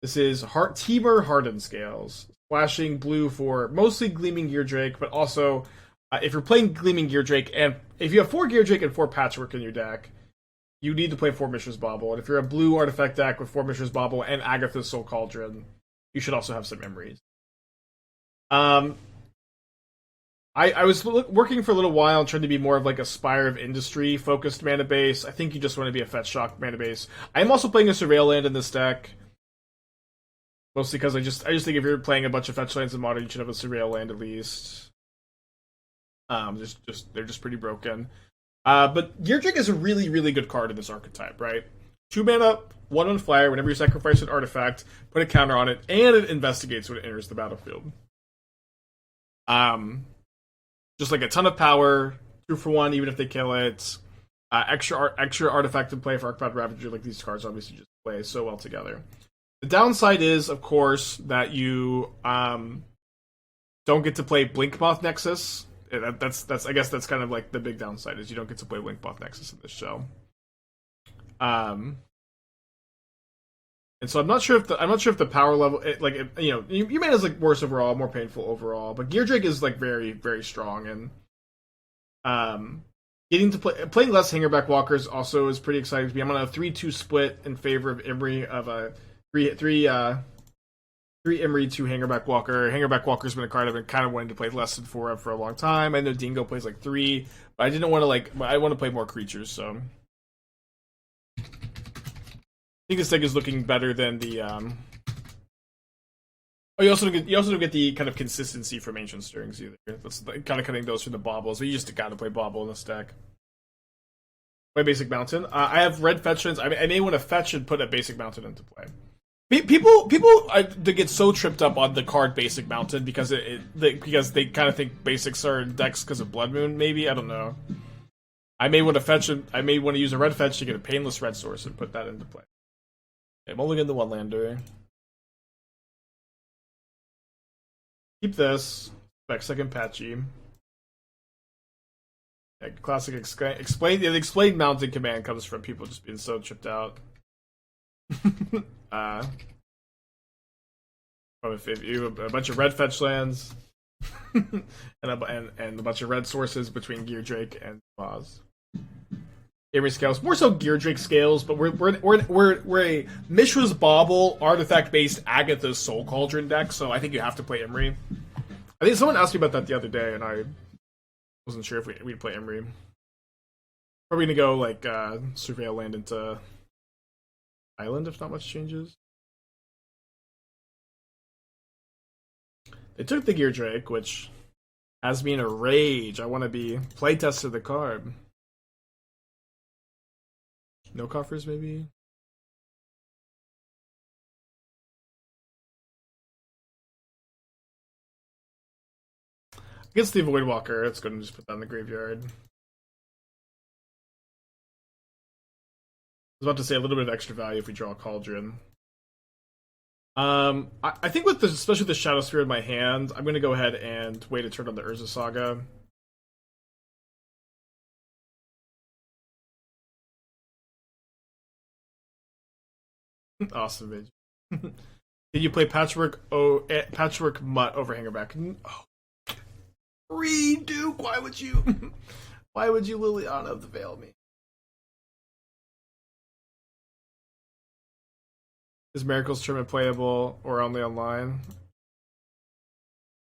This is TEMUR Hardened Scales. Flashing blue for mostly Gleaming Geardrake, but also if you're playing Gleaming Geardrake, and if you have 4 Geardrake and 4 Patchwork in your deck, you need to play 4 Mishra's Bauble. And if you're a blue artifact deck with 4 Mishra's Bauble and Agatha's Soul Cauldron, you should also have some Emrys. I was working for a little while trying to be more of like a Spire of Industry focused mana base. I think you just want to be a Fetch Shock mana base. I am also playing a Surveil land in this deck. Mostly because I just think if you're playing a bunch of fetch lands in Modern, you should have a Surveil land at least. They're just pretty broken. But Geardrake is a really, really good card in this archetype, right? 2 mana, 1 on flyer, whenever you sacrifice an artifact, put a counter on it, and it investigates when it enters the battlefield. Just like a ton of power, 2 for 1, even if they kill it. Extra artifact to play for Arcbound Ravager, like these cards obviously just play so well together. The downside is, of course, that you don't get to play Blinkmoth Nexus. That's I guess that's kind of like the big downside is you don't get to play Blinkmoth Nexus in this show. And so I'm not sure if the power level you man is like worse overall, more painful overall, but Geardrake is like very, very strong, and getting to playing less Hangarback Walkers also is pretty exciting to me. I'm on a 3-2 split in favor of Emry of a 3 Emry, 2 Hangarback Walker. Hangarback Walker's been a card I've been kind of wanting to play less than 4 of for a long time. I know Dingo plays like 3, but I didn't want to I want to play more creatures, so I think this deck is looking better than the you also don't get the kind of consistency from Ancient Stirrings either. That's kind of cutting those from the Baubles, but you just gotta play Bauble in this deck. Play Basic Mountain. I have red fetch lands. I may want to fetch and put a Basic Mountain into play. People they get so tripped up on the card Basic Mountain because because they kind of think basics are in decks because of Blood Moon. Maybe, I don't know. I may want to fetch. I may want to use a red fetch to get a painless red source and put that into play. Okay, mulligan the 1-lander. Keep this. Back second patchy. Yeah, classic explain. The explained mountain command comes from people just being so tripped out. If you have a bunch of red fetch lands and a bunch of red sources between Geardrake and Zabaz. Emry Scales, more so Geardrake Scales, but we're a Mishra's Bauble artifact based Agatha's Soul Cauldron deck, so I think you have to play Emry. I think someone asked me about that the other day, and I wasn't sure if we'd play Emry. Probably gonna go like Surveil land into Island if not much changes. They took the Geardrake, which has me in a rage. I want to be playtested the card. No coffers, maybe? Against the Void Walker, let's go and just put that in the graveyard. I was about to say a little bit of extra value if we draw a Cauldron. I think with especially the Shadowspear in my hand, I'm going to go ahead and wait a turn on the Urza Saga. Awesome, bitch. Did you play Patchwork Mutt over Hangarback? Oh. Duke, why would you? Why would you Liliana the Veil me? Is Miracles Tournament playable or only online?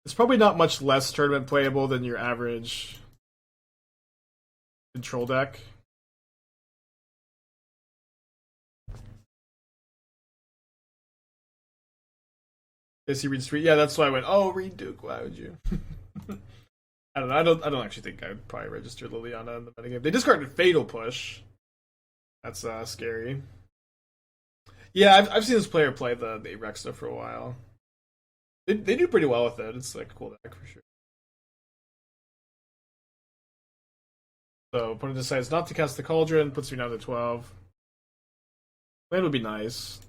It's probably not much less tournament playable than your average control deck. Is he read street? Yeah, that's why I went, oh, Reed Duke, why would you? I don't know. I don't actually think I would probably register Liliana in the metagame. They discarded Fatal Push. That's scary. Yeah, I've seen this player play the Arex stuff for a while. They do pretty well with it. It's like a cool deck for sure. So opponent decides not to cast the Cauldron, puts me down to 12. Land would be nice.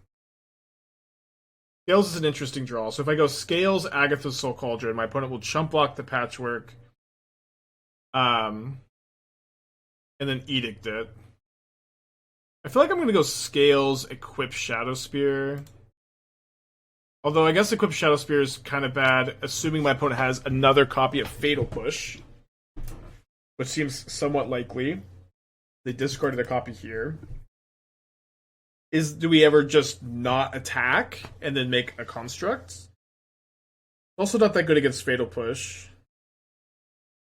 Scales is an interesting draw. So if I go Scales, Agatha's Soul Cauldron, my opponent will chump block the Patchwork. And then Edict it. I feel like I'm going to go Scales, equip Shadowspear. Although I guess equip Shadowspear is kind of bad, assuming my opponent has another copy of Fatal Push, which seems somewhat likely. They discarded a copy here. Do we ever just not attack and then make a construct? Also not that good against Fatal Push.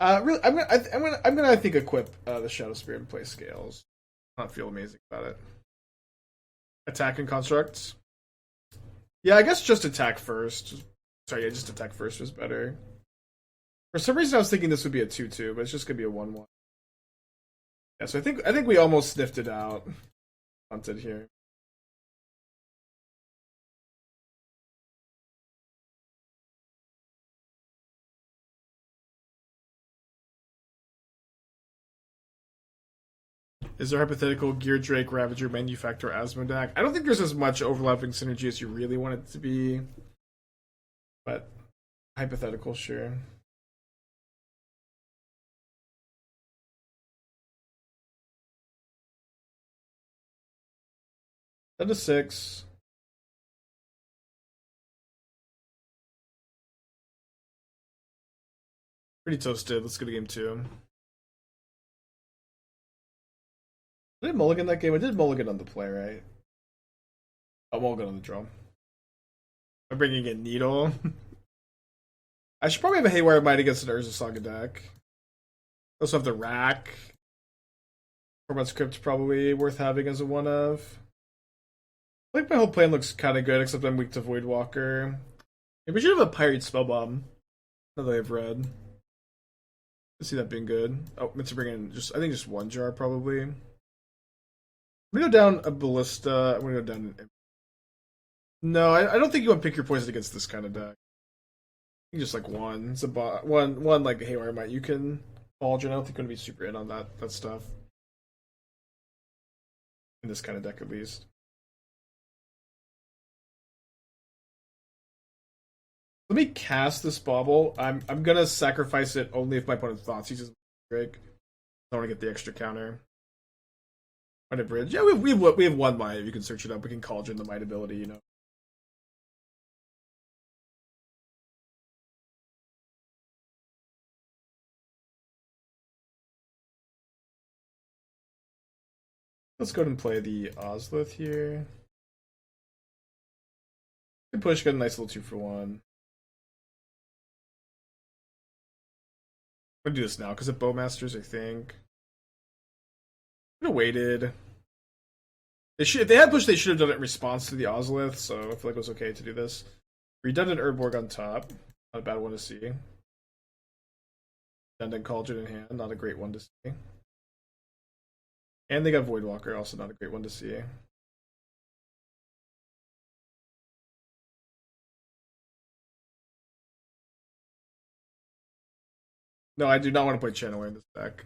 Really, I'm gonna I think equip the Shadowspear and play Scales. I don't feel amazing about it. Attack and constructs. Yeah, I guess just attack first. Sorry, yeah, just attack first was better. For some reason, I was thinking this would be a 2-2, but it's just gonna be a 1-1. Yeah, so I think we almost sniffed it out. Punted here. Is there hypothetical Geardrake, Ravager, Manufacturer, Asmodak? I don't think there's as much overlapping synergy as you really want it to be. But hypothetical, sure. Down to 6. Pretty toasted. Let's go to game 2. Did I mulligan that game? I did mulligan on the play, right? Oh, mulligan on the draw. I'm bringing in Needle. I should probably have a Haywire Mite against an Urza Saga deck. I also have the Rack. Format Script probably worth having as a one of. I think my whole plan looks kind of good, except I'm weak to Voidwalker. Maybe we should have a Pirate Spellbomb. Now that I've read. I see that being good. Oh, meant to bring in I think just one jar probably. I'm gonna go down a Ballista. I'm gonna go down an... No, I don't think you want to pick your poison against this kind of deck. You just like one. It's a one like Haywire Mite. You can Cauldron. I don't think I'm gonna be super in on that stuff. In this kind of deck at least. Let me cast this Bauble. I'm gonna sacrifice it only if my opponent thoughts he uses Drake. I want to get the extra counter. On a bridge. Yeah, we have one Mite. You can search it up. We can Cauldron the Mite ability, you know. Let's go ahead and play the Ozolith here. Good push, get a nice little 2-for-1. I'm gonna do this now because of Bowmasters, I think. I have waited. If they had pushed, they should have done it in response to the Ozolith, so I feel like it was okay to do this. Redundant Urborg on top. Not a bad one to see. Redundant Cauldron in hand, not a great one to see. And they got Voidwalker, also not a great one to see. No, I do not want to play Channeler in this deck.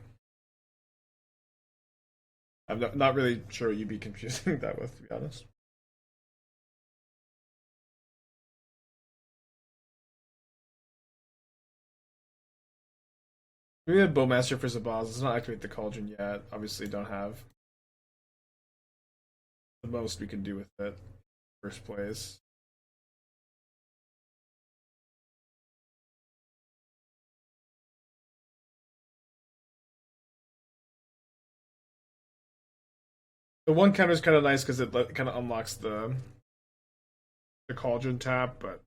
I'm not really sure what you'd be confusing that with, to be honest. We have Bowmaster for Zabaz. Let's not activate the Cauldron yet. Obviously, don't have the most we can do with it. First place. The one counter is kind of nice because it kind of unlocks the Cauldron tap, but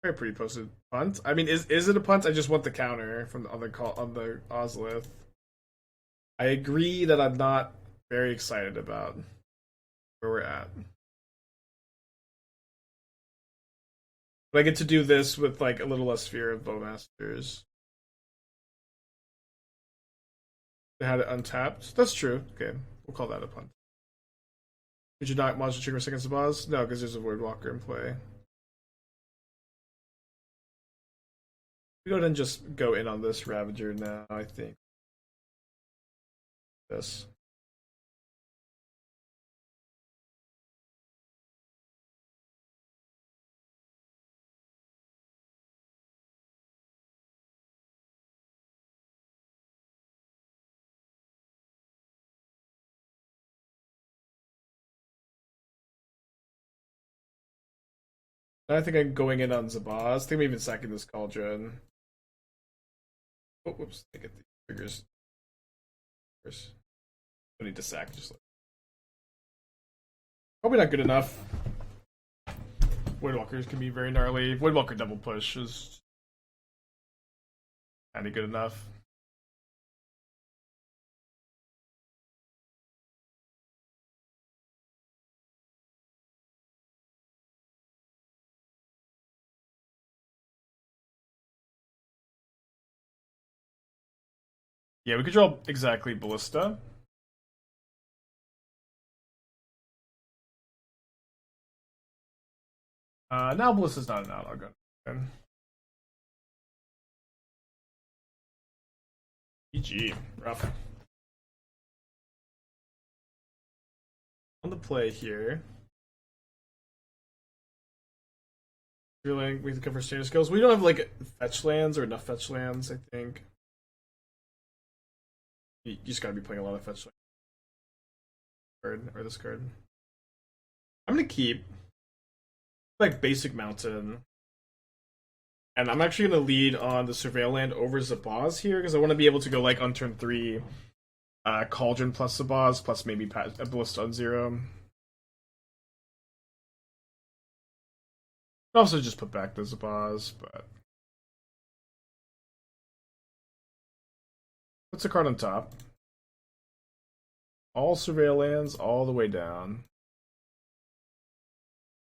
very pretty posted punt. I mean, is it a punt? I just want the counter from on the Ozolith. I agree that I'm not very excited about where we're at. But I get to do this with like a little less fear of Bowmasters. They had it untapped. That's true. Okay, we'll call that a punt. Did you not monster trigger second Zabaz? No, because there's a Voidwalker in play. We go ahead and just go in on this Ravager now, I think. This. I think I'm going in on Zabaz. I think I'm even sacking this Cauldron. Oh, whoops. I get the triggers. First. I need to sack. Just like... Probably not good enough. Voidwalkers can be very gnarly. Voidwalker double push is kind of good enough. Yeah, we could draw exactly Ballista. Now Ballista's not an out. I'll go. GG. Rough. On the play here. Drilling, we can cover standard skills. We don't have like fetch lands or enough fetch lands, I think. You just gotta be playing a lot of fetch lands. Card, or this card. I'm gonna keep like basic mountain. And I'm actually gonna lead on the Surveil land over Zabaz here, because I want to be able to go like on turn 3 Cauldron plus Zabaz plus maybe a Ballista on 0. Also just put back the Zabaz, but what's the card on top? All Surveil lands all the way down.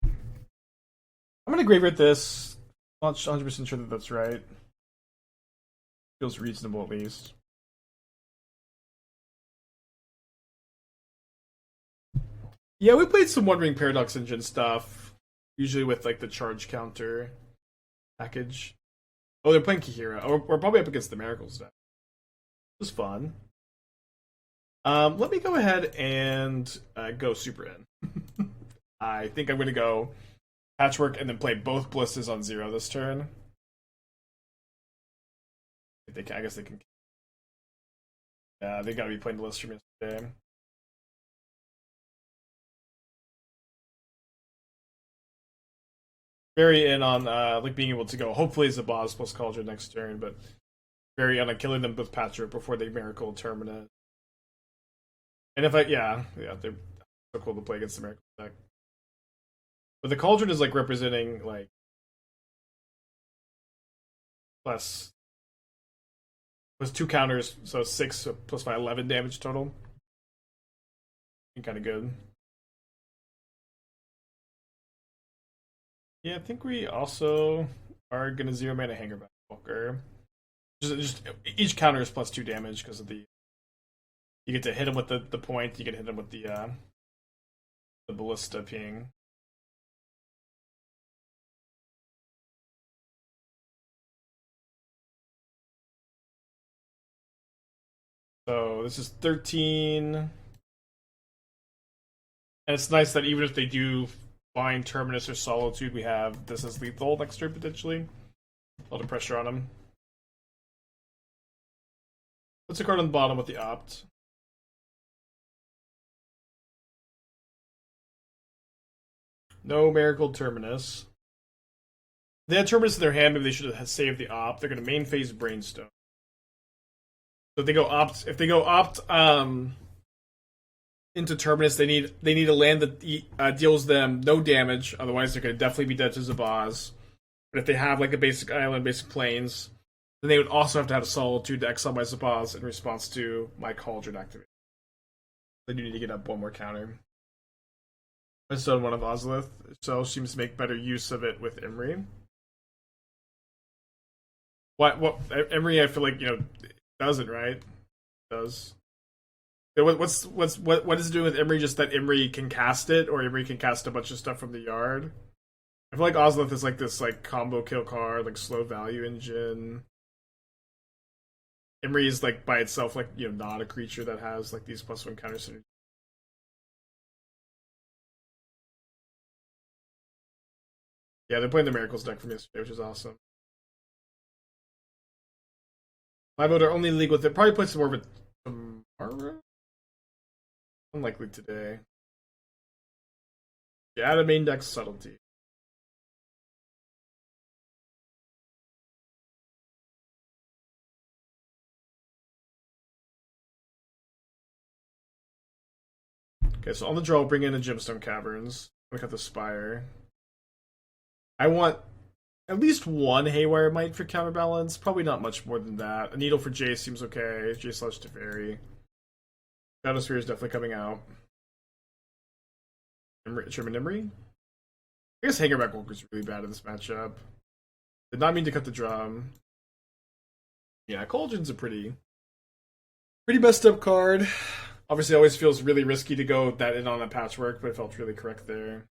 I'm gonna graveyard this. Not 100% sure that that's right. Feels reasonable at least. Yeah, we played some Wandering Paradox Engine stuff. Usually with like the charge counter package. Oh, they're playing Kihira. Oh, we're probably up against the Miracles deck. It was fun. Let me go ahead and go super in. I think I'm gonna go Patchwork and then play both Ballistas on 0 this turn. I guess they can. Yeah, they gotta be playing the list from yesterday. Very in on like being able to go. Hopefully, Zabaz plus Cauldron next turn, but very in on killing them with Patchwork before they Miracle Terminate. And if they're so cool to play against the Miracle deck. But the Cauldron is like representing like plus 2 counters, so 6 plus my 11 damage total. Kind of good. Yeah, I think we also are gonna 0-mana Hangarback Walker. Just each counter is plus 2 damage because of the. You get to hit him with the point. You get to hit him with the Ballista ping. So this is 13. And it's nice that even if they do find Terminus or Solitude, we have this as lethal next turn potentially. A lot of pressure on him. What's the card on the bottom with the opt? No Miracle Terminus. If they had Terminus in their hand, maybe they should have saved the opt. They're going to main phase Brainstone. So if they go opt into Terminus, they need a land that deals them no damage. Otherwise, they're going to definitely be dead to Zabaz. But if they have like a basic island, basic plains, then they would also have to have a Solitude to exile my Zabaz in response to my Cauldron activation. They do need to get up one more counter. I still one of Ozolith, so seems to make better use of it with Emry. What Emry? I feel like doesn't, right? It does. What is it doing with Emry? Just that Emry can cast it, or Emry can cast a bunch of stuff from the yard. I feel like Ozolith is like this like combo kill card, like slow value engine. Emry is like by itself like not a creature that has like these +1 counter synergy. Yeah, they're playing the Miracles deck from yesterday, which is awesome. My vote are only league with it. Probably play some more of it tomorrow. Unlikely today. Yeah, add a main deck subtlety. Okay, so on the draw, we'll bring in a Gemstone Caverns. Look at the Spire. I want at least one Haywire Mite for counterbalance. Probably not much more than that. A Needle for Jace seems okay. Jace/Teferi. Shadowspear is definitely coming out. Sherman Emry? I guess Hangarback Walker is really bad in this matchup. Did not mean to cut the drum. Yeah, Cauldron's a pretty messed up card. Obviously, it always feels really risky to go that in on a Patchwork, but it felt really correct there.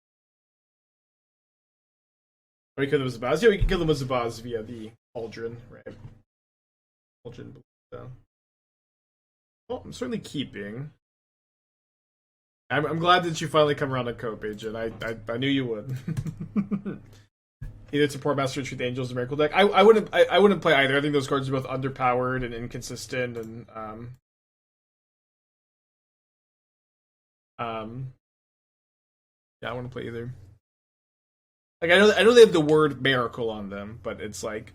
We kill them with Zabaz. Yeah, we can kill them with Zabaz via the Cauldron, right? Cauldron. Well, I'm certainly keeping. I'm glad that you finally come around on Cope, Agent. I knew you would. Either support Master Retreat Angels or Miracle deck. I wouldn't play either. I think those cards are both underpowered and inconsistent, and yeah, I wouldn't play either. Like I know they have the word miracle on them, but it's like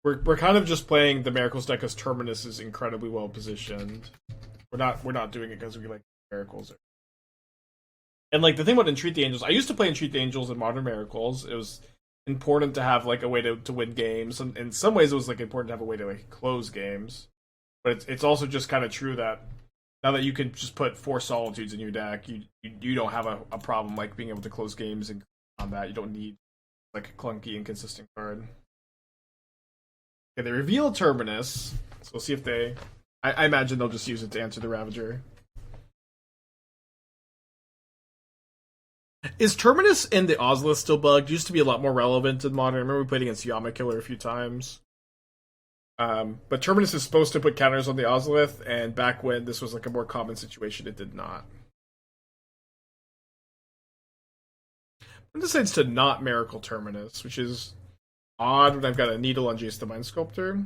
we're kind of just playing the Miracles deck because Terminus is incredibly well positioned. We're not doing it because we like Miracles. And like the thing about Entreat the Angels, I used to play Entreat the Angels in Modern Miracles. It was important to have like a way to win games, and in some ways it was like important to have a way to like close games. But it's also just kind of true that now that you can just put 4 Solitudes in your deck, you don't have a problem like being able to close games and on that. You don't need like a clunky, inconsistent card. Okay, they reveal Terminus, so we'll see if they. I imagine they'll just use it to answer the Ravager. Is Terminus and the Ozolith still bugged? Used to be a lot more relevant in Modern. I remember we played against Yama Killer a few times. But Terminus is supposed to put counters on the Ozolith, and back when this was like a more common situation, it did not. It decides to not Miracle Terminus, which is odd when I've got a Needle on Jace the Mind Sculptor.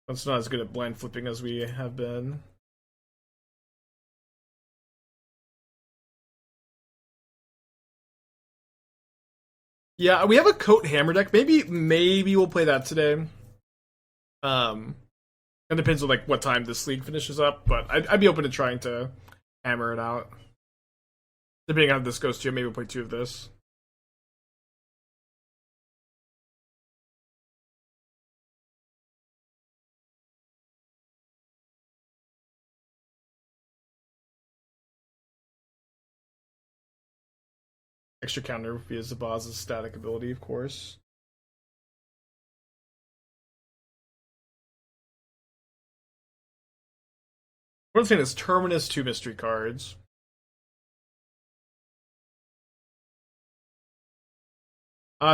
It's not as good at blind flipping as we have been. Yeah, we have a Coat Hammer deck. Maybe we'll play that today. It depends on like what time this league finishes up, but I'd be open to trying to hammer it out. Depending on how this goes too, maybe we'll play 2 of this. Extra counter via Zabaz's static ability, of course. What I'm saying is Terminus, 2 mystery cards.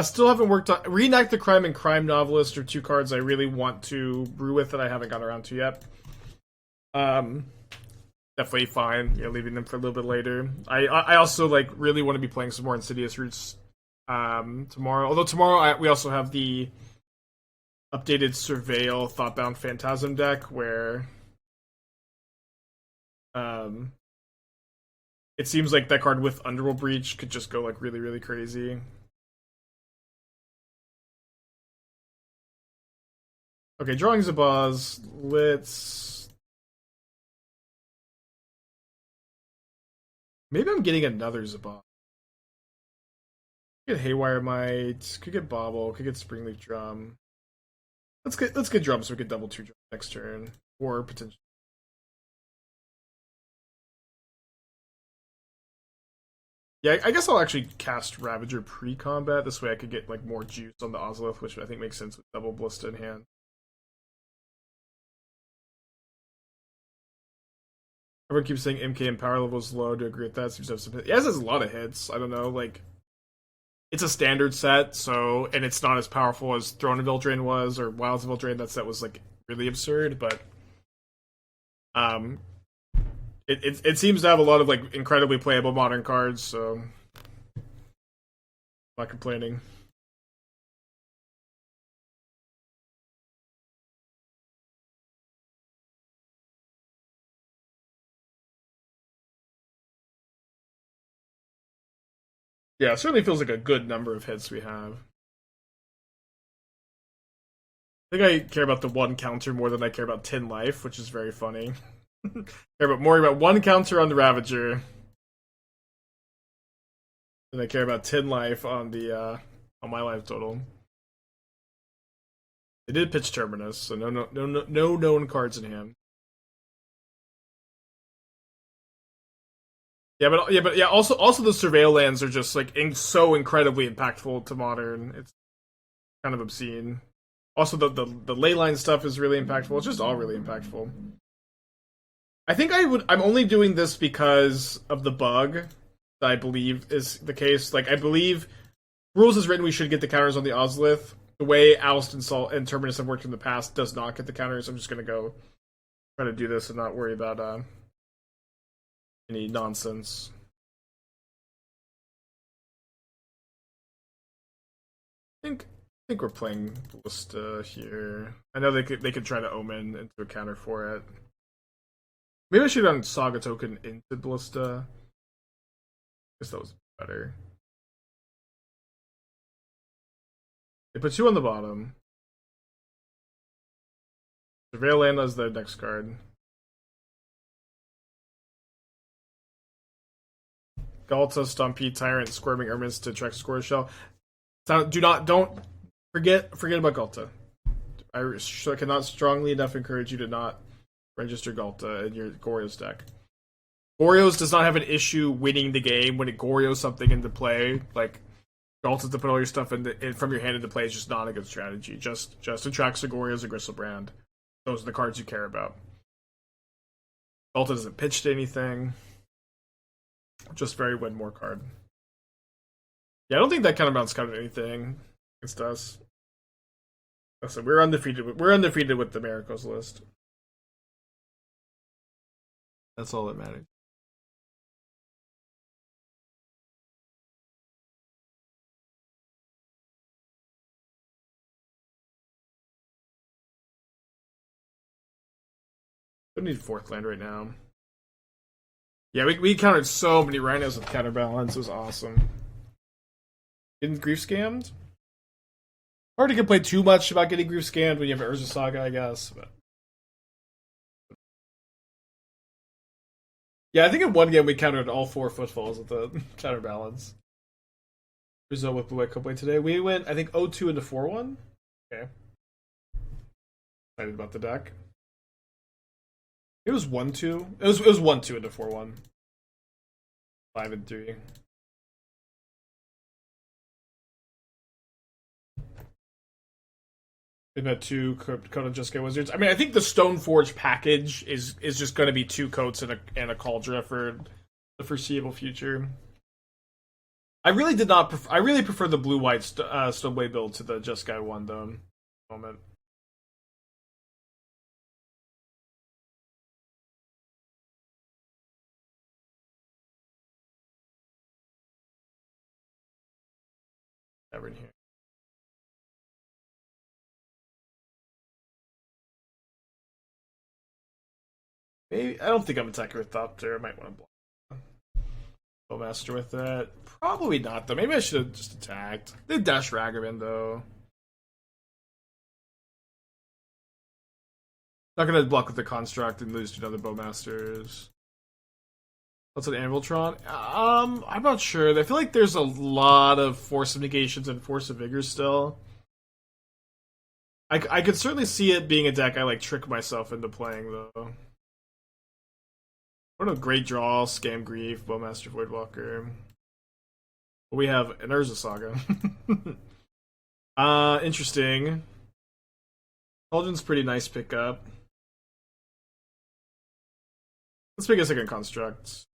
Still haven't worked on Reenact the Crime and Crime Novelist are 2 cards I really want to brew with that I haven't gotten around to yet. Definitely fine, leaving them for a little bit later. I also like really want to be playing some more Insidious Roots tomorrow. Although tomorrow we also have the updated Surveil Thoughtbound Phantasm deck where it seems like that card with Underworld Breach could just go like really, really crazy. Okay, drawing Zabaz. Let's. Maybe I'm getting another Zabaz. Could get Haywire Mite. Could get Bauble. Could get Springleaf Drum. Let's get Drum so we get double 2 Drum next turn, or potentially. Yeah, I guess I'll actually cast Ravager pre-combat. This way I could get like more juice on the Ozolith, which I think makes sense with double Ballista in hand. Everyone keeps saying MKM power level is low. To agree with that, seems to have some hits. It has a lot of hits. I don't know, like it's a standard set, so and it's not as powerful as Throne of Eldraine was or Wilds of Eldraine. That set was like really absurd, but it seems to have a lot of like incredibly playable modern cards, so I'm not complaining. Yeah, it certainly feels like a good number of hits we have. I think I care about the one counter more than I care about 10 life, which is very funny. More about one counter on the Ravager than I care about 10 life on the on my life total. They did pitch Terminus, so no known cards in hand. Yeah. Also the Surveil lands are just like so incredibly impactful to Modern. It's kind of obscene. Also, the leyline stuff is really impactful. It's just all really impactful. I think I'm only doing this because of the bug that I believe is the case. Like, I believe rules is written we should get the counters on the Ozolith. The way Oust and Salt and Terminus have worked in the past does not get the counters. I'm just gonna go try to do this and not worry about any nonsense. I think we're playing Ballista here. I know they could try to Omen into a counter for it. Maybe I should have done Saga token into Ballista. I guess that was better. They put 2 on the bottom. Surveil Land as their next card. Galta, Stompede, Tyrant, Squirming Ermins to Trex Score Shell. Don't forget about Galta. I cannot strongly enough encourage you to not register Galta in your Goryo's deck. Goryo's does not have an issue winning the game when it Goryo's something into play. Like, Galta to put all your stuff from your hand into play is just not a good strategy. Just attracts the Goryo's and Gristlebrand. Those are the cards you care about. Galta doesn't pitch to anything. Just very win more card. Yeah, I don't think that counterbalance counted anything against us. Listen, we're undefeated. We're undefeated with the Miracles list. That's all that matters. Don't need 4th land right now. Yeah, we countered so many rhinos with counterbalance. It was awesome. Getting grief scammed? Hard to complain too much about getting grief scammed when you have Urza Saga, I guess. But yeah, I think in one game we countered all 4 footfalls with the counterbalance. Result with Blue White Coldplay today. We went, I think, 0-2 into 4-1. Okay. Excited about the deck. It was 1-2. It was 1-2 into 4-1. 5-3. We've had 2 Coat of Jeskai Wizards. I mean, I think the Stoneforge package is just going to be 2 coats and a Cauldron for the foreseeable future. I really did not. I really prefer the blue-white Stoneblade build to the Jeskai one, though. At the moment. Never in here. Maybe I don't think I'm attacking with Thopter. I might want to block Bowmaster with that. Probably not though. Maybe I should have just attacked. They dash Ragavan though. Not gonna block with the Construct and lose to another Bowmasters. What's an Anviltron? I'm not sure. I feel like there's a lot of Force of Negations and Force of Vigor still. I could certainly see it being a deck I like trick myself into playing though. What a great draw, Scam Grief, Bowmaster Voidwalker. We have an Urza Saga. Interesting. Cauldron's pretty nice pickup. Let's pick a second construct.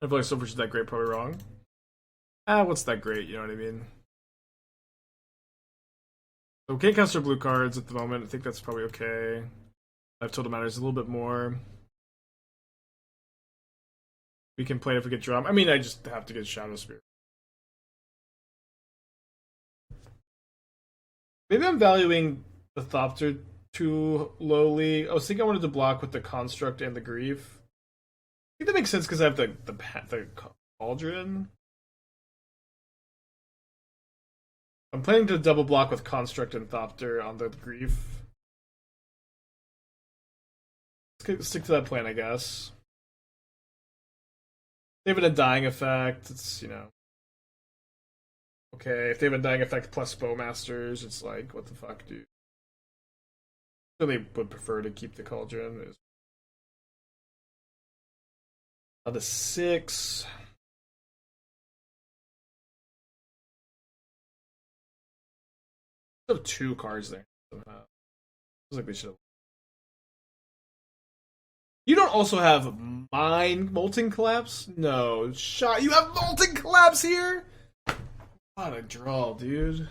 I feel like so much is that great, probably wrong. What's that great, you know what I mean? So we can't cast our blue cards at the moment. I think that's probably okay. Life total matters a little bit more. We can play if we get Drum. I mean, I just have to get Shadowspear. Maybe I'm valuing the Thopter too lowly. I was thinking I wanted to block with the Construct and the Grief. think that makes sense because I have the Cauldron. I'm planning to double block with Construct and Thopter on the Grief. Let's stick to that plan, I guess. They have a Dying Effect, it's, you know. Okay, if they have a Dying Effect plus Bowmasters, it's like, what the fuck, dude? Really would prefer to keep the Cauldron. On the 6. Still have 2 cards there. Somehow. Feels like they should have. You don't also have Molten Collapse? No. Shot. You have Molten Collapse here? What a draw, dude. It's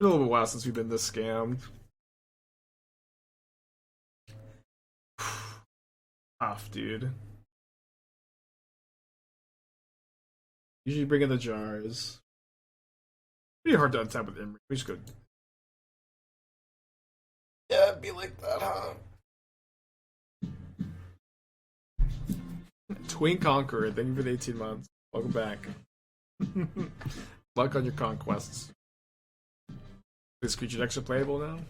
been a little bit while since we've been this scammed. Tough, dude. Usually bring in the jars. Pretty hard to untap with Emry. We just go. Yeah, it'd be like that, huh? Twin Conqueror, thank you for the 18 months. Welcome back. Luck on your conquests. Is creature decks are playable now?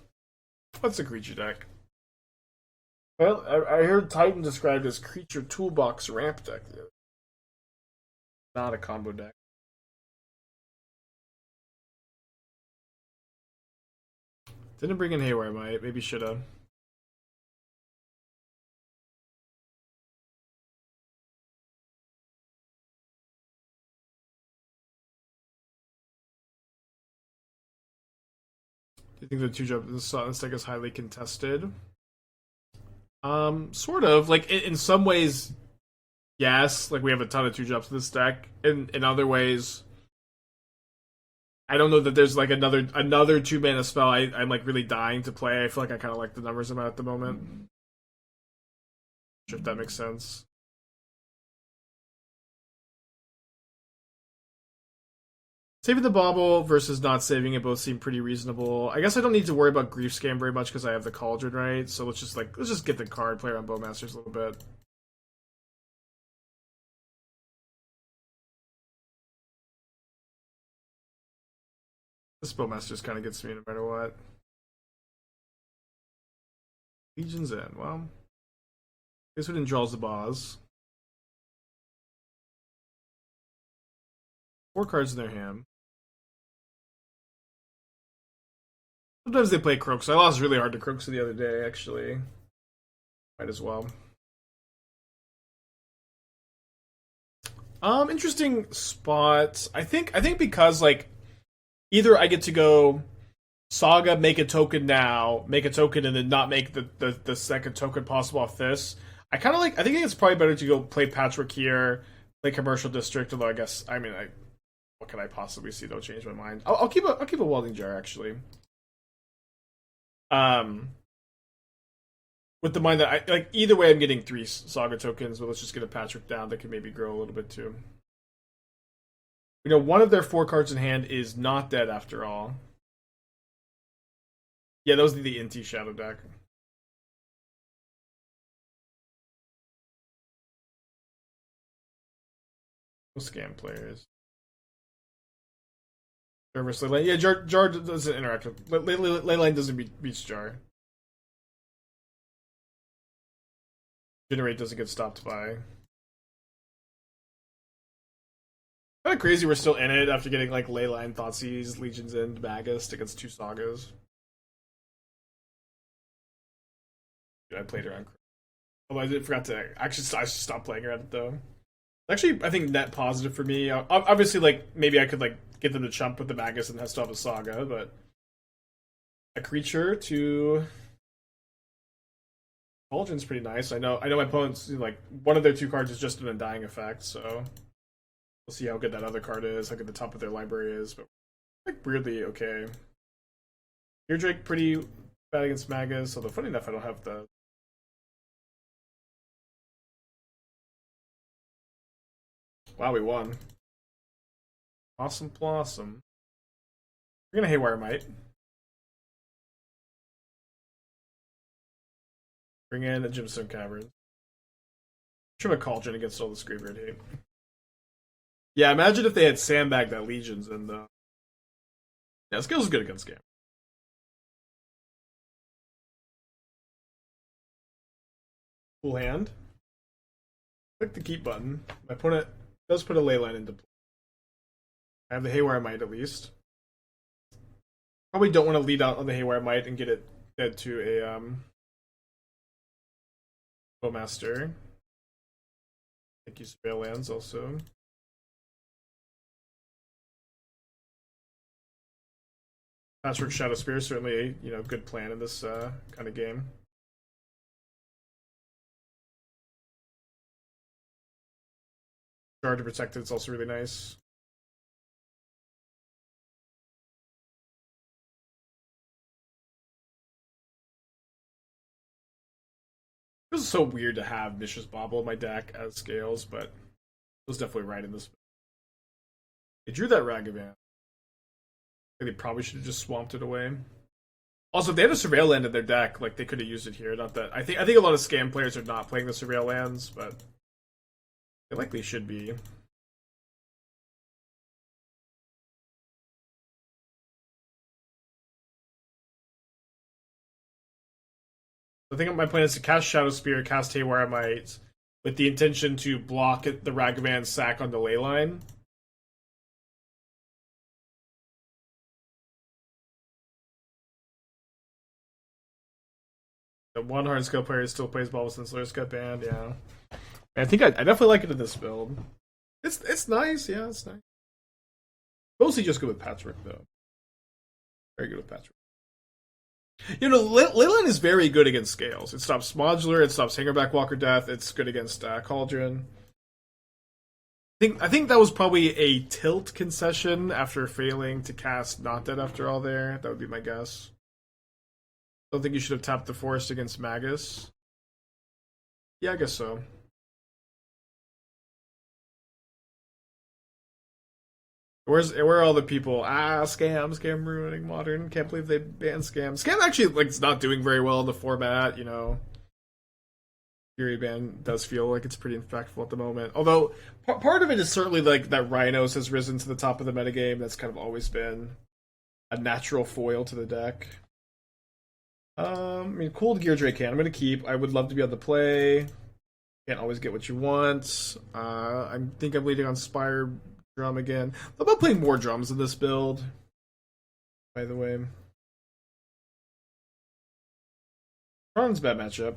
What's a creature deck? Well, I heard Titan described as creature toolbox ramp deck. Not a combo deck. Didn't bring in Haywire Mite. Maybe shoulda. Do you think the 2-drop this deck is highly contested? Sort of. Like in some ways, yes. Like we have a ton of 2-drops in this deck. In other ways, I don't know that there's like another 2-mana spell I'm like really dying to play. I feel like I kind of like the numbers I'm at the moment. Not sure if that makes sense. Saving the Bauble versus not saving it both seem pretty reasonable. I guess I don't need to worry about Grief Scam very much because I have the Cauldron, right? So let's just get the card, play around Bowmasters a little bit. This Bowmasters kind of gets me no matter what. Legion's in. Well, guess we didn't draw Zabaz. 4 cards in their hand. Sometimes they play Crooks. I lost really hard to Crooks the other day, actually. Might as well. Interesting spot. I think because like either I get to go Saga, make a token now, make a token, and then not make the second token possible off this. I think it's probably better to go play Patchwork here, play Commercial District. Although what can I possibly see? Don't change my mind. I'll keep a Welding Jar actually. With the mind that either way I'm getting 3 Saga tokens, but let's just get a Patchwork down that can maybe grow a little bit too. You know, one of their 4 cards in hand is not dead after all. Yeah, those are the Inti Shadow deck. No scam players. Reverse Leyline. Yeah, Jar doesn't interact with. Leyline doesn't beat Jar. Generate doesn't get stopped by. Kind of crazy we're still in it after getting like Leyline, Thoughtseize, Legion's End, Magus against 2 Sagas. Dude, I played around. Although I forgot to actually I stopped playing around it though. Actually, I think net positive for me. Obviously, like maybe I could like get them to chump with the Magus and still have a Saga, but a creature to Cauldron's pretty nice. I know my opponents like one of their 2 cards is just an Undying Effect, so we'll see how good that other card is, how good the top of their library is, but like weirdly okay. Geardrake pretty bad against Magus, although funny enough I don't have the. Wow, we won. Awesome Blossom. We're gonna Haywire Mite. Bring in a Gemstone Caverns. Trim a Cauldron against all this graveyard hate. Yeah, imagine if they had sandbagged that Legions and yeah, Scales is good against Scam. Cool hand. Click the keep button. My opponent does put a leyline into play. I have the Haywire Mite at least. Probably don't want to lead out on the Haywire Mite and get it dead to a Bowmaster. Thank you, Surveil Lands also. Patchwork Shadowspear, certainly a good plan in this kind of game. Jar to protect it's also really nice. It was so weird to have Mishra's Bauble in my deck as Scales, but it was definitely right in this. They drew that Ragavan. They probably should have just swamped it away. Also, if they had a Surveil Land in their deck, like they could have used it here. Not that I think a lot of Scam players are not playing the Surveil Lands, but they likely should be. I think my plan is to cast Shadowspear, cast Haywire Mite, with the intention to block the Ragavan sack on the leyline. The one Hardened Scales player still plays Bauble since Lurker got banned, yeah. I think I definitely like it in this build. It's nice, yeah, it's nice. Mostly just good with Patchwork, though. Very good with Patchwork. Leyline is very good against Scales. It stops Modular, it stops Hangarback Walker Death, it's good against Cauldron. I think that was probably a tilt concession after failing to cast Not Dead after all there. That would be my guess. I don't think you should have tapped the Forest against Magus. Yeah, I guess so. Where are all the people? Scam ruining Modern. Can't believe they banned Scam. Scam actually it's not doing very well in the format, Fury ban does feel like it's pretty impactful at the moment. Although part of it is certainly like that Rhinos has risen to the top of the metagame. That's kind of always been a natural foil to the deck. Cooled Geardrake can. I'm gonna keep. I would love to be able to play. Can't always get what you want. I think I'm leading on Spire Drum again. I'm about playing more drums in this build. By the way, Tron's bad matchup.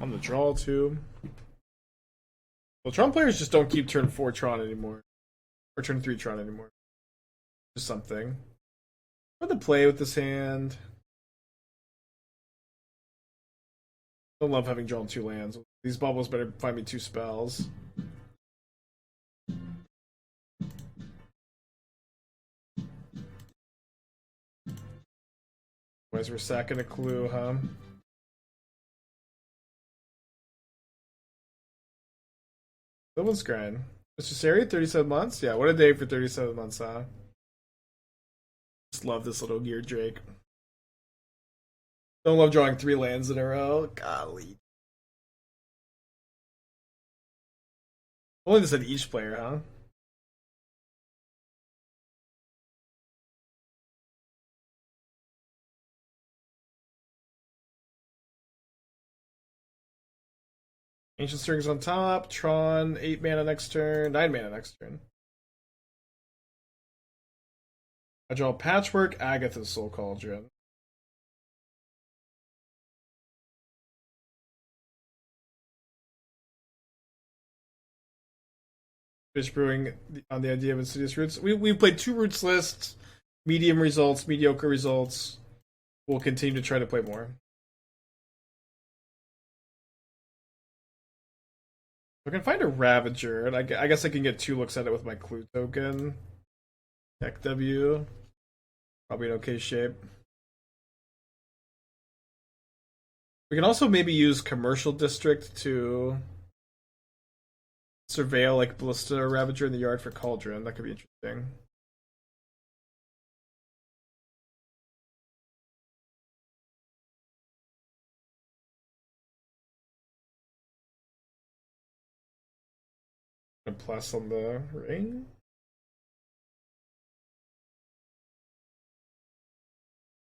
On the draw too. Well, Tron players just don't keep turn 4 Tron anymore, or turn 3 Tron anymore. Just something. What to play with this hand? Don't love having drawn 2 lands. These bubbles better find me 2 spells. Otherwise, we're sacking a clue, huh? That one's grind. Mr. Sari, 37 months? Yeah, what a day for 37 months, huh? Just love this little Geardrake. Don't love drawing 3 lands in a row. Golly. Only this at each player, huh? Ancient Strings on top, Tron, 8 mana next turn, 9 mana next turn. I draw Patchwork, Agatha, Soul Cauldron. Fish brewing on the idea of Insidious Roots. We've played 2 Roots lists, medium results, mediocre results. We'll continue to try to play more. I can find a Ravager, and I guess I can get 2 looks at it with my Clue token. Deck W. Probably in okay shape. We can also maybe use Commercial District to surveil like Ballista or Ravager in the yard for Cauldron. That could be interesting. A plus on the ring.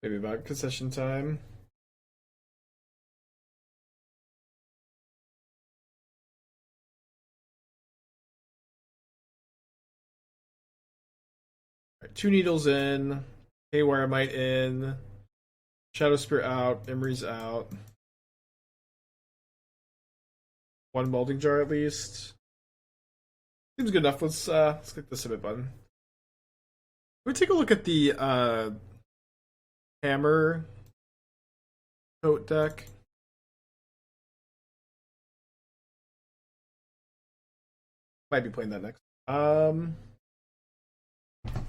Maybe about concession time. Right, 2 needles in. Haywire Mite in. Shadowspear out. Emry's out. 1 Welding Jar at least. Seems good enough. Let's click the submit button. Let me take a look at the TEMUR coat deck. Might be playing that next.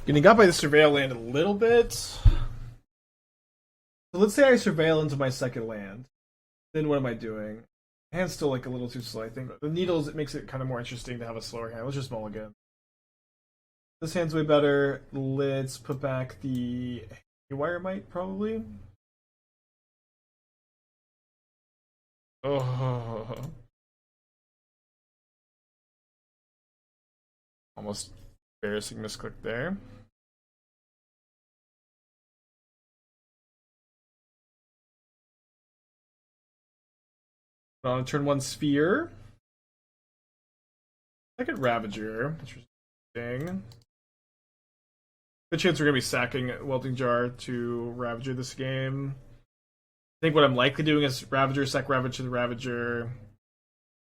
Getting got by the surveil land a little bit. So let's say I surveil into my second land. Then what am I doing? Hand's still like a little too slow, I think. The needles, it makes it kind of more interesting to have a slower hand. Let's just mulligan. This hand's way better. Let's put back the Haywire Mite, probably. Oh. Almost embarrassing misclick there. On turn 1 Sphere. Second Ravager. Interesting. Good chance we're going to be sacking Welding Jar to Ravager this game. I think what I'm likely doing is Ravager, sack Ravager, the Ravager,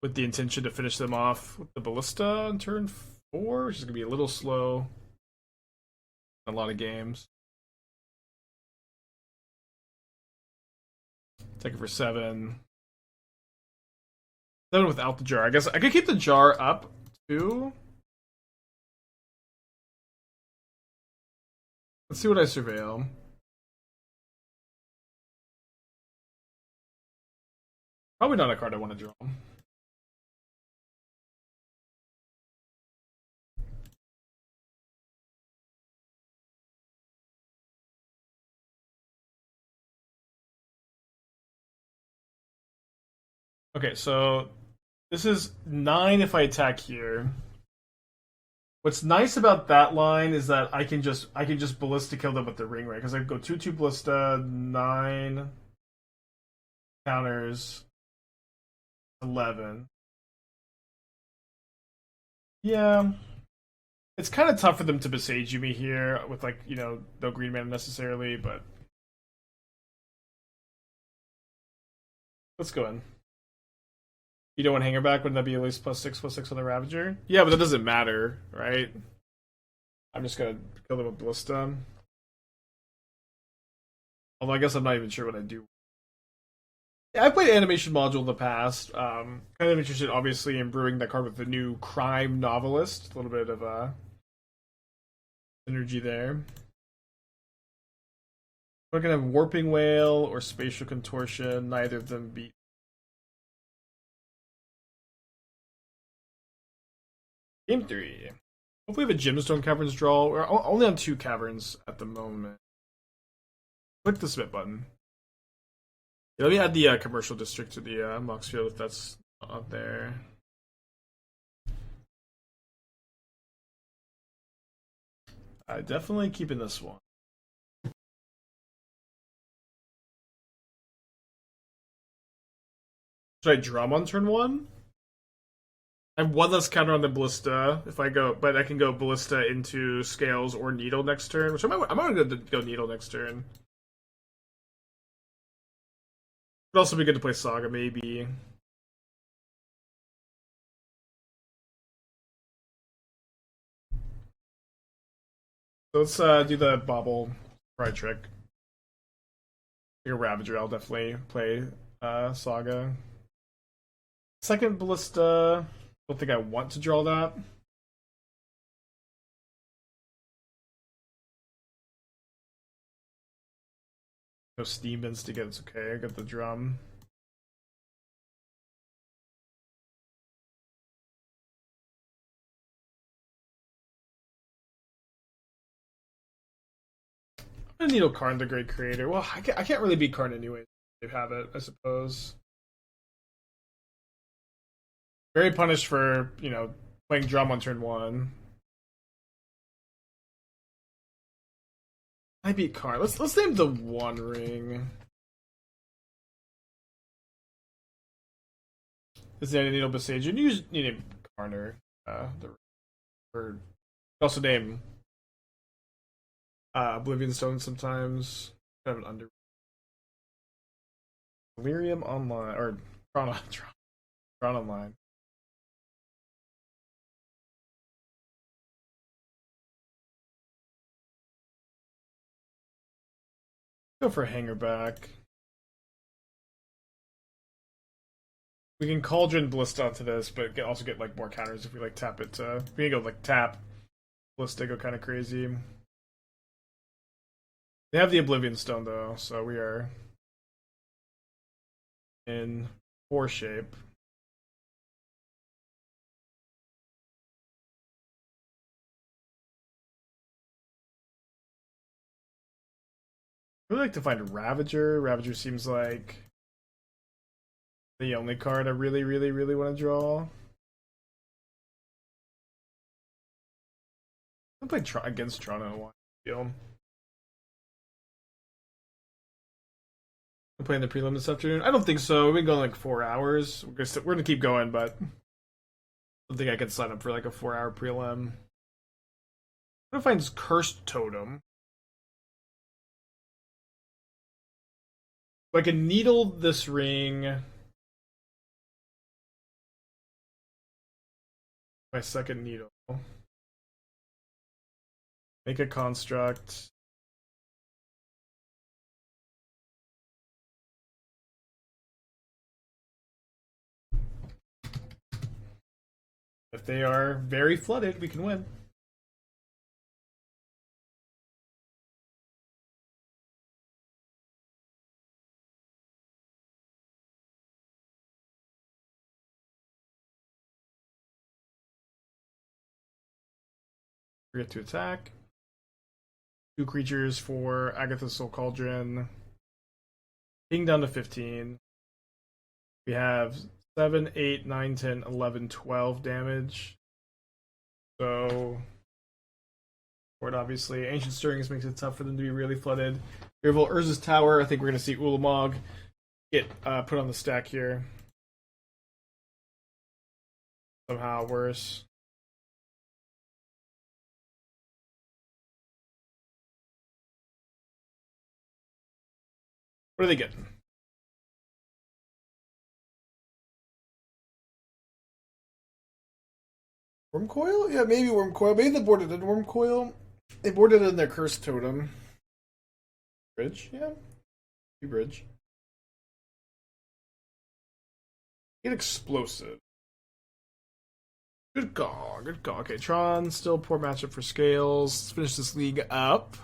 with the intention to finish them off with the Ballista on turn 4, which is going to be a little slow in a lot of games. Take it for 7. 7 without the jar. I guess I could keep the jar up too. Let's see what I surveil. Probably not a card I want to draw. Okay, so this is 9 if I attack here. What's nice about that line is that I can just Ballista kill them with the ring, right? Because I go 2/2 Ballista, 9 counters, 11. Yeah, it's kind of tough for them to besage me here with no green mana necessarily, but let's go in. You don't want Hangarback? Wouldn't that be at least +6/+6 on the Ravager? Yeah, but that doesn't matter, right? I'm just gonna kill them with Ballista. Although I guess I'm not even sure what I do. Yeah, I've played Animation Module in the past. Kind of interested, obviously, in brewing that card with the new Crime Novelist. A little bit of synergy there. We're gonna have Warping Whale or Spatial Contortion. Neither of them beat. Game 3. Hopefully we have a Gemstone Caverns draw. We're only on 2 caverns at the moment. Click the submit button. Yeah, let me add the commercial district to the Mox field if that's not there. Definitely keeping this one. Should I drum on turn 1? I have 1 less counter on the Ballista if I go, but I can go Ballista into Scales or Needle next turn, which I'm gonna go Needle next turn. Would also be good to play Saga, maybe. So let's do the Bauble Pride trick. Like a Ravager, I'll definitely play Saga. Second Ballista. Don't think I want to draw that. No steam bins to get, it's okay. I got the drum. Needle Karn, the great creator. Well, I can't really beat Karn anyway. They have it, I suppose. Very punished for, you know, playing drum on turn 1. I beat Karn. Let's name the One Ring. Is there any Needle Besagian? You name Karner. Or also name Oblivion Stone sometimes. Kind of an under. Delirium Online or Tron Online. Go for a Hangarback. We can Cauldron Ballista onto this, but also get like more counters if we like tap it. We can go like tap Ballista, go kind of crazy. They have the Oblivion Stone though, so we are in poor shape. I really like to find Ravager. Ravager seems like the only card I really want to draw. I played against Toronto in one deal. I'm playing the prelim this afternoon. I don't think so. We've been going like 4 hours. We're gonna keep going, but I don't think I can sign up for like a 4-hour prelim. I'm gonna find Cursed Totem. I can needle this ring. My second needle. Make a construct. If they are very flooded, we can win. Forget to attack. 2 creatures for Agatha Soul Cauldron. Being down to 15. We have 7, 8, 9, 10, 11, 12 damage. So, board obviously. Ancient Stirrings makes it tough for them to be really flooded. Fearful Urza's Tower. I think we're going to see Ulamog get put on the stack here. Somehow worse. What are they getting? Wormcoil? Yeah, maybe Wormcoil. Maybe they boarded in Wormcoil. They boarded in their Cursed Totem. Bridge? Yeah. Bridge. Get Explosive. Good call, good call. Okay, Tron, still poor matchup for Scales. Let's finish this league up.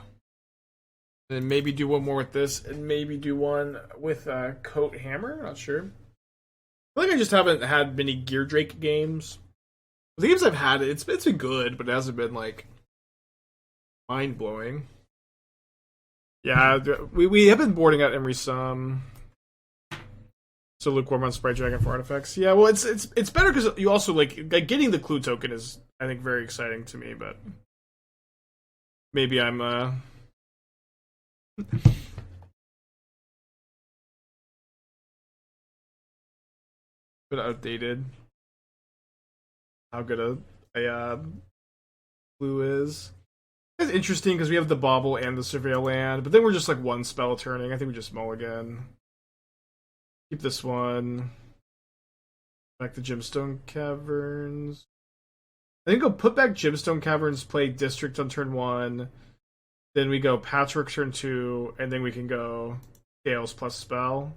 And then maybe do one more with this, and maybe do one with Coat Hammer. Not sure. I feel like I just haven't had many Geardrake games. The games I've had, it's been good, but it hasn't been like mind blowing. Yeah, we have been boarding out Emry some. So lukewarm on Sprite Dragon for artifacts. Yeah, well, it's better because you also like getting the clue token is I think very exciting to me, but maybe I'm bit outdated. How good a clue is. It's interesting because we have the Bauble and the Surveil Land, but then we're just like one spell turning. I think we just mulligan. Keep this one. Back to Gemstone Caverns. I think I'll put back Gemstone Caverns, play District on turn 1. Then we go Patchwork turn 2, and then we can go Scales plus spell.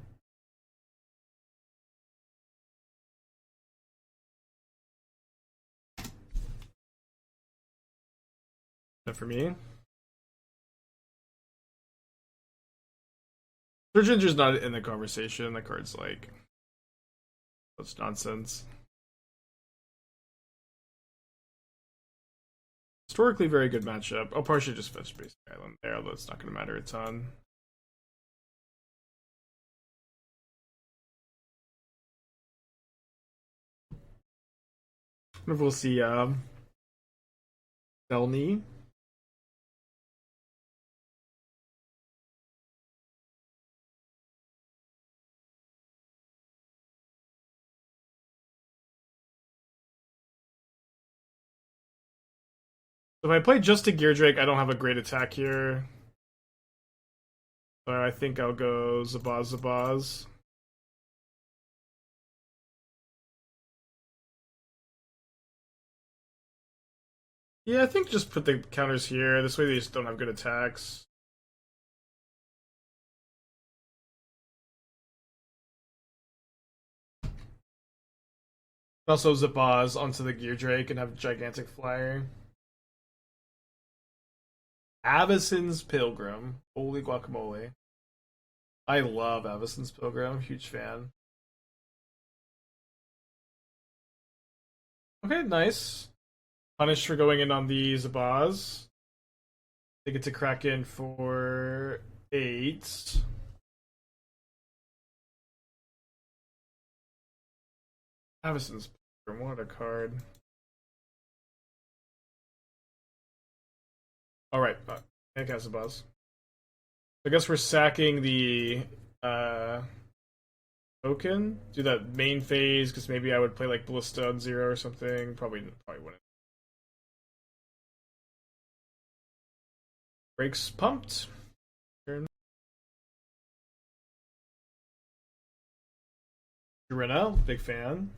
That for me. Surginger's not in the conversation. The card's like, that's nonsense. historically very good matchup. I'll partially just fetch Basic Island there, although it's not going to matter a ton. I wonder if we'll see Delny. So if I play just a Geardrake, I don't have a great attack here. So I think I'll go Zabaz. Yeah, I think just put the counters here. This way they just don't have good attacks. Also Zabaz onto the Geardrake and have gigantic flyer. Avacyn's Pilgrim. Holy guacamole. I love Avacyn's Pilgrim. Huge fan. Okay, nice. Punished for going in on the Zabaz. They get to crack in for 8. Avacyn's Pilgrim. What a card. Alright, can't cast Zabaz. I guess we're sacking the token. Do that main phase, because maybe I would play like Ballista on 0 or something. Probably wouldn't. Brakes pumped. Jirena, big fan.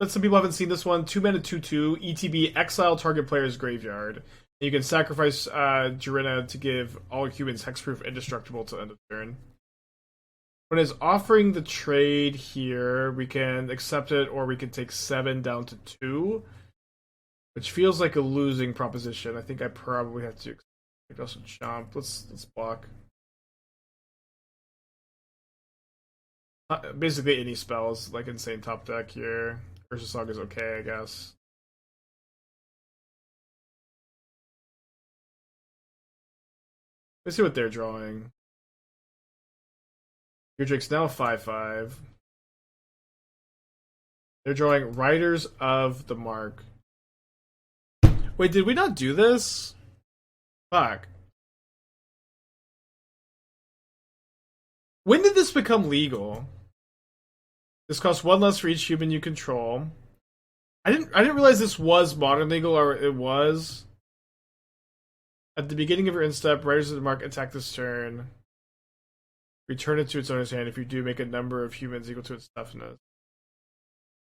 But some people haven't seen this one. 2 mana 2/2 ETB, exile target player's graveyard. You can sacrifice Jirena to give all humans hexproof indestructible till end of turn. When it's offering the trade here, we can accept it, or we can take 7 down to 2, which feels like a losing proposition. I think I probably have to also chomp. Let's block. Basically any spells, like Insane Top Deck here. Urza Saga is okay, I guess. Let's see what they're drawing. Geardrake's now 5/5. They're drawing Riders of the Mark. Wait, did we not do this? Fuck. When did this become legal? This costs 1 less for each human you control. I didn't realize this was modern legal, or it was. At the beginning of your end step, Riders of the Mark attack this turn. Return it to its owner's hand. If you do, make a number of humans equal to its toughness.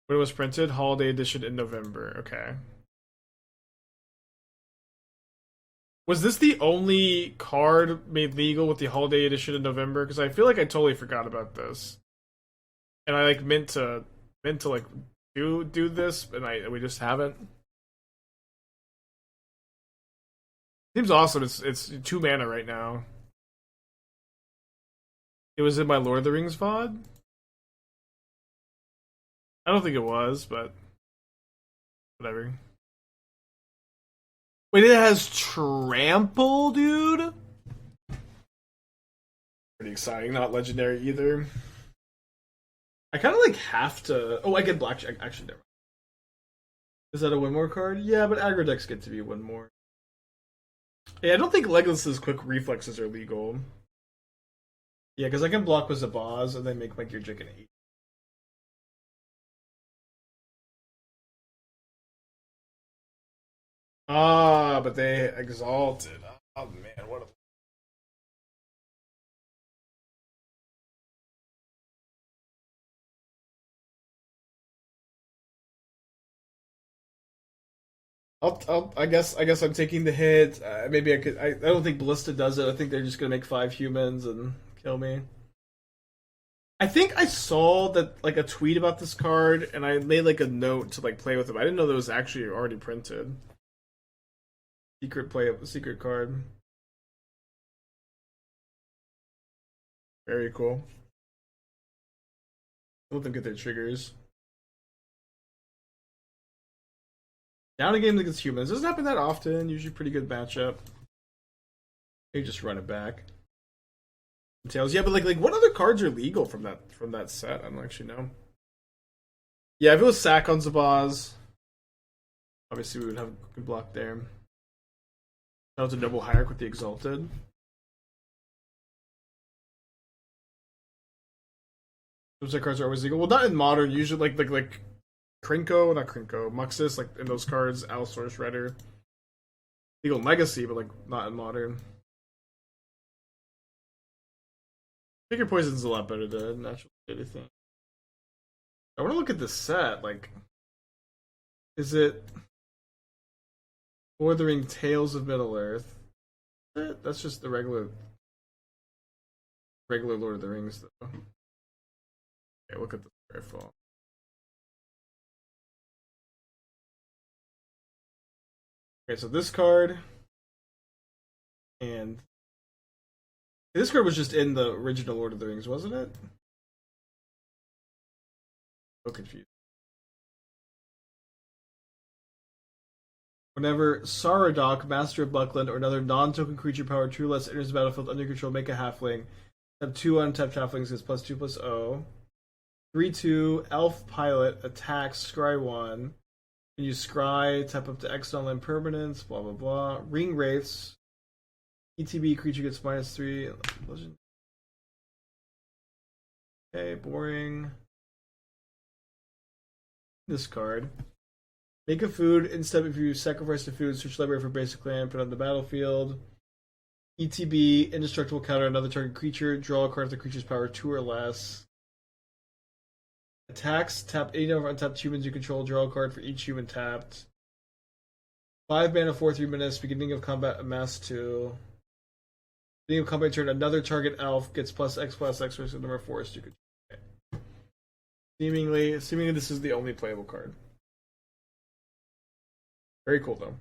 When it was printed, holiday edition in November. Okay. Was this the only card made legal with the holiday edition in November? Because I feel like I totally forgot about this, and I like meant to like do this, and we just haven't. Seems awesome. It's 2 mana right now. It was in my Lord of the Rings VOD. I don't think it was, but whatever. Wait, it has trample, dude? Pretty exciting. Not legendary either. I kind of like have to. Oh, I get blackjack. Actually, never. Is that a win more card? Yeah, but aggro decks get to be win more. Yeah, I don't think Legolas's quick reflexes are legal. Yeah, because I can block with Zabaz and then make my Geardrake an 8. Ah, but they exalted. Oh man, what a... I guess I'm taking the hit. Maybe I could. I don't think Ballista does it. I think they're just gonna make 5 humans and kill me. I think I saw that like a tweet about this card, and I made like a note to like play with them. I didn't know that was actually already printed. Secret card. Very cool. Let them get their triggers. Down a game against humans. Doesn't happen that often. Usually pretty good matchup. You just run it back. Tails. Yeah, but like what other cards are legal from that set? I don't actually know. Yeah, if it was Sack on Zabaz, obviously we would have a good block there. That was a double hierarch with the Exalted. Those cards are always legal. Well, not in Modern. Usually like Krinko, not Krinko, Muxus, like in those cards, Allosaurus Redder. Legal in Legacy, but like not in Modern. Figure Poison's a lot better than Natural Anything. I want to look at the set. Like, is it Lord of the Ring Tales of Middle Earth? That's just the regular Lord of the Rings, though. Okay, look at the Skyfall. Okay, so this card and this card was just in the original Lord of the Rings, wasn't it? So confused. Whenever Saradok, Master of Buckland, or another non-token creature powered True Less enters the battlefield under control, make a halfling. Have 2 untapped halflings, gets +2/+0. 3/2, Elf Pilot, attacks, scry 1. And you scry, tap up to X non-land permanents, blah blah blah. Ring Wraiths. ETB creature gets -3. Legend. Okay, boring. This card. Make a food. Instead, if you sacrifice the food, search library for basic land, put it on the battlefield. ETB, indestructible counter another target creature. Draw a card if the creature's power 2 or less. Attacks, tap any number of untapped humans you control, draw a card for each human tapped. 5 mana, 4/3 minutes, beginning of combat, amass 2. Beginning of combat turn, another target elf gets +X/+X versus the number of forest you could. Seemingly this is the only playable card. Very cool though.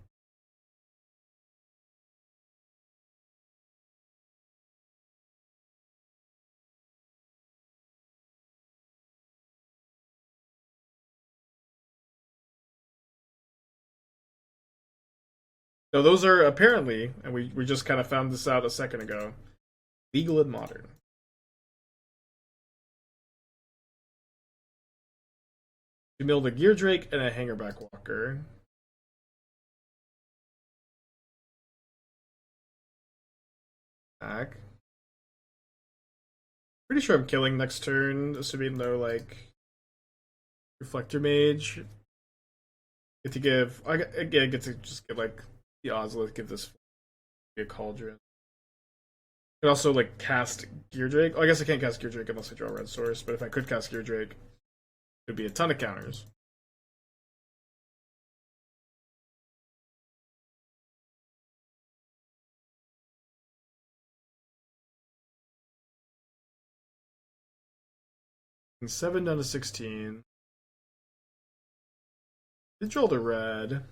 So those are apparently, and we just kind of found this out a second ago, legal in Modern. You build a Geardrake and a Hangarback Walker. Back. Pretty sure I'm killing next turn, assuming they're like Reflector Mage. Get to give again. Get to just get like the Ozolith. Give this a Cauldron. I can also like cast Geardrake. Oh, I guess I can't cast Geardrake unless I draw a red source. But if I could cast Geardrake, it'd be a ton of counters. And 7 down to 16. They rolled a red.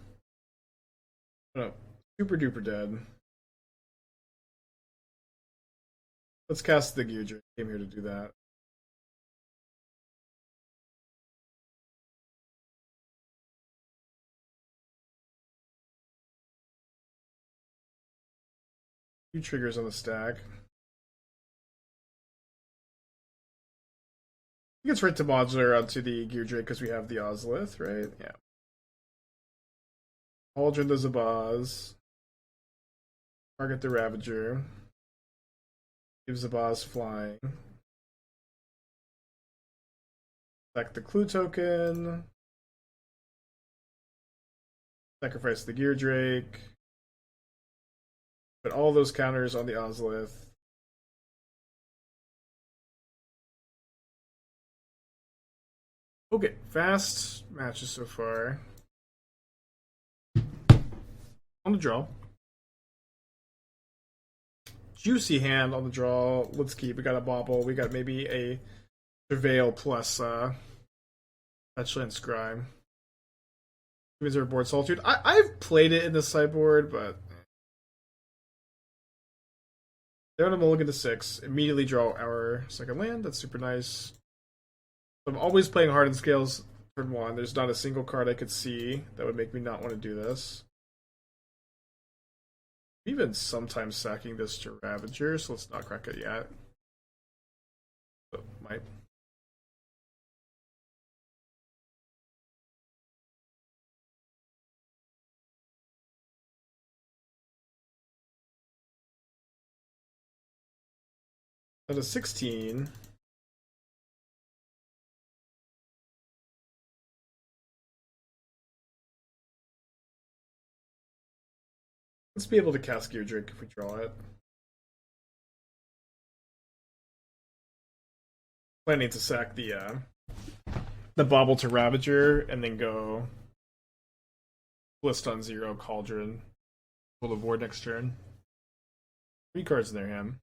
Oh, super duper dead. Let's cast the Geardrake. Came here to do that. Two triggers on the stack. It gets right to modular onto the Geardrake because we have the Ozolith, right? Yeah. Cauldron the Zabaz. Target the Ravager. Give Zabaz flying. Sack the Clue token. Sacrifice the Geardrake. Put all those counters on the Ozolith. Okay, fast matches so far. On the draw. Juicy hand on the draw. Let's keep. We got a Bauble. We got maybe a Travail plus Fetchland Scry. Humans are board Solitude. I've played it in the sideboard, but they're on a mulligan to 6. Immediately draw our second land. That's super nice. I'm always playing Hardened Scales Turn 1. There's not a single card I could see that would make me not want to do this. Even sometimes sacking this to Ravager, so let's not crack it yet. But might. At a 16. Let's be able to cast Geardrake if we draw it. Planning to sack the Bauble to Ravager and then go List on 0, Cauldron. We'll avoid next turn. 3 cards in their hand.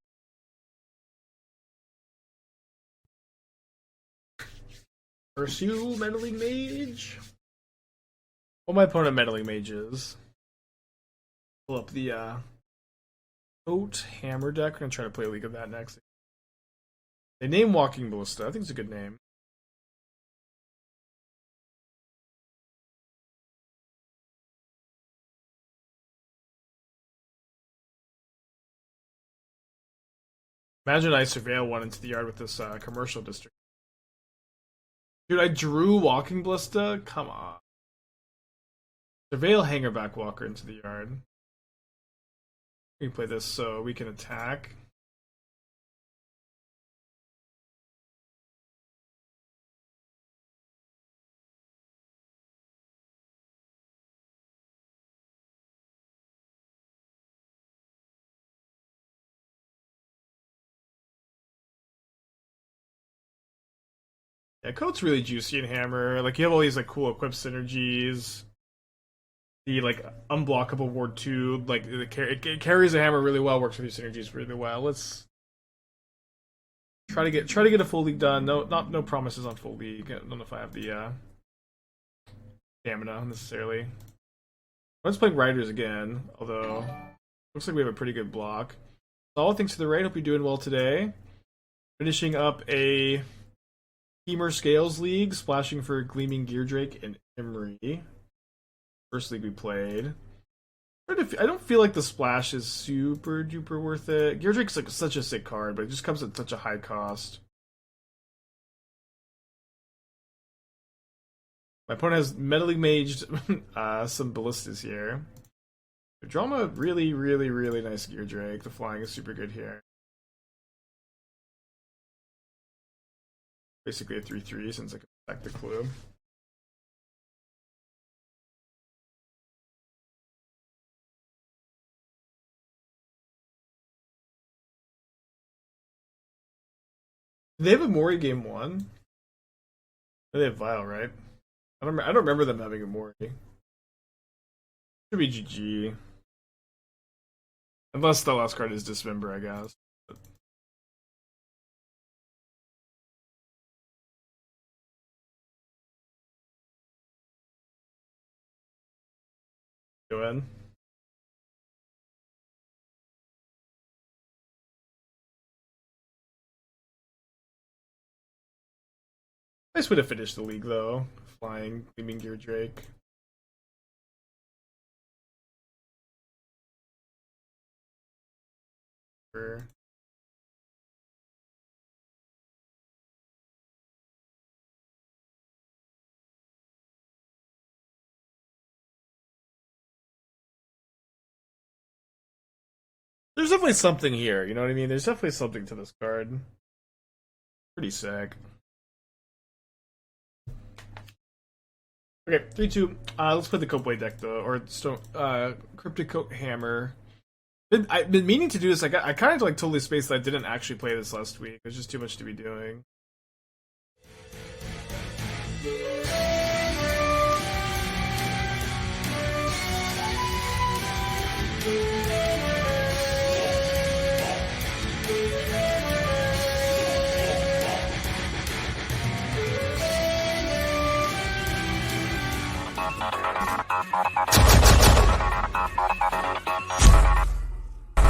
Pursue Meddling Mage. Well, my opponent Meddling Mages. Pull up the Oat Hammer deck. We're gonna try to play a league of that next. They name Walking Ballista. I think it's a good name. Imagine I surveil one into the yard with this commercial district. Dude, I drew Walking Ballista? Come on. Surveil Hangarback Walker into the yard. We play this so we can attack. Yeah, code's really juicy in Hammer. Like, you have all these like cool equip synergies. The like unblockable Ward 2, like it carries the Hammer really well, works with your synergies really well. Let's try to get a full league done. No promises on full league. I don't know if I have the stamina necessarily. Let's play Riders again, although looks like we have a pretty good block. All thanks to the raid. Hope you're doing well today. Finishing up a TEMUR Scales League, splashing for Gleaming Geardrake and Emry. First league we played. I don't feel like the splash is super duper worth it. Geardrake's like such a sick card, but it just comes at such a high cost. My opponent has Meddling Maged some Ballistas here. Drama really nice Geardrake. The flying is super good here. Basically a 3/3 since I can attack the clue. Do they have a Mori game 1? They have Vile, right? I don't remember them having a Mori. Should be GG. Unless the last card is Dismember, I guess. But... Go in. Nice way to finish the league, though. Flying, Gleaming Geardrake. There's definitely something here, you know what I mean? There's definitely something to this card. Pretty sick. Okay, 3-2. Let's play the Copeblade deck though, or Cryptic Coat Hammer. I've been meaning to do this. I kind of like totally spaced that I didn't actually play this last week. There's just too much to be doing.